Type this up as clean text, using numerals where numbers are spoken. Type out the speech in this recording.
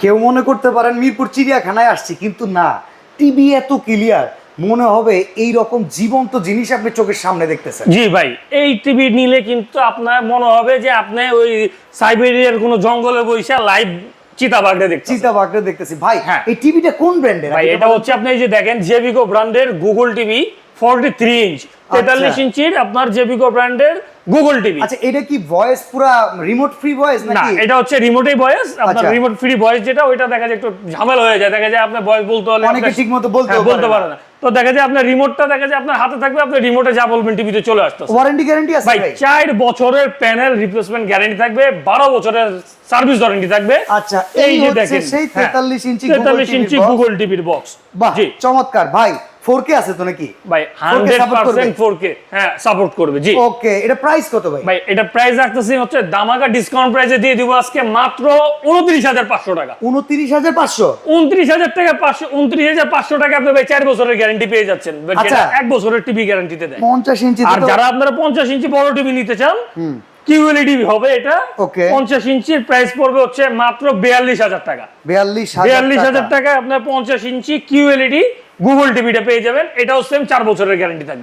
কেউ মনে করতে পারেন মিরপুর চিড়িয়াখানায় আসছি, কিন্তু না, টিভি এত ক্লিয়ার মনে হবে এই রকম জীবন্ত জিনিস আপনি চোখের সামনে দেখতেছেন। জি ভাই, এই টিভি নিলে কিন্তু আপনার মনে হবে যে আপনি ওই সাইবেরিয়ার কোনো জঙ্গলে বসে লাইভ চিতাবাঘটা দেখতেছেন। চিতাবাঘটা দেখতেছি ভাই। হ্যাঁ। এই টিভিটা কোন ব্র্যান্ডের ভাই এটা হচ্ছে আপনি এই যে দেখেন জেবিকো ব্র্যান্ডের গুগল টিভি 43 ইঞ্চ 43 ইঞ্চির আপনার জেবিকো ব্র্যান্ডের গুগল টিভি। আচ্ছা, এটা কি ভয়েস পুরা রিমোট ফ্রি ভয়েস না, নাকি? এটা হচ্ছে রিমোটেই ভয়েস। আপনার আচ্ছা। রিমোট ফ্রি ভয়েস যেটা, ওইটা দেখা যায় একটু ঝামেলা হয়ে যায়, দেখা যায় আপনি ভয়েস বলতে হলে অনেকে ঠিকমতো বলতেও বলতে পারে পারে না। তো দেখা যায় আপনার রিমোটটা দেখা যায় আপনার হাতে থাকবে, আপনি রিমোটে যা বলবেন টিভিতে চলে আসতেছে। ওয়ারেন্টি গ্যারান্টি আছে ভাই ভাই? 4 বছরের প্যানেল রিপ্লেসমেন্ট গ্যারান্টি থাকবে, 12 বছরের সার্ভিস ওয়ারেন্টি থাকবে। আচ্ছা, এই যে হচ্ছে দেখেন সেই 43 ইঞ্চি 43 ইঞ্চি গুগল টিভির বক্স। বাহ, জি চমৎকার ভাই। 4K আছে তো নাকি? ভাই 100% 4K হ্যাঁ সাপোর্ট করবে। জি ওকে, এটা প্রাইস কত ভাই? ভাই এটা প্রাইস রাখতেছি হচ্ছে দামাকা ডিসকাউন্ট প্রাইসে দিয়ে দিব আজকে মাত্র 29500 টাকা। 29500? 29000 টাকা 29500 টাকা আপনি ভাই 4 বছরের গ্যারান্টি পেয়ে যাচ্ছেন। আচ্ছা। 1 বছরের টিভি গ্যারান্টিতে দেয়। 50 ইঞ্চি আর যারা আপনারা 50 ইঞ্চি বড় টিভি নিতে চান, কিউএলইডি হবে এটা। ওকে। 50 ইঞ্চির প্রাইস পড়বে হচ্ছে মাত্র 42000 টাকা। 42000 টাকা আপনার 50 ইঞ্চি কিউএলইডি গুগল টিভিটা পেয়ে যাবেন। এটাও সেম 4 বছরের গ্যারান্টি থাকবে।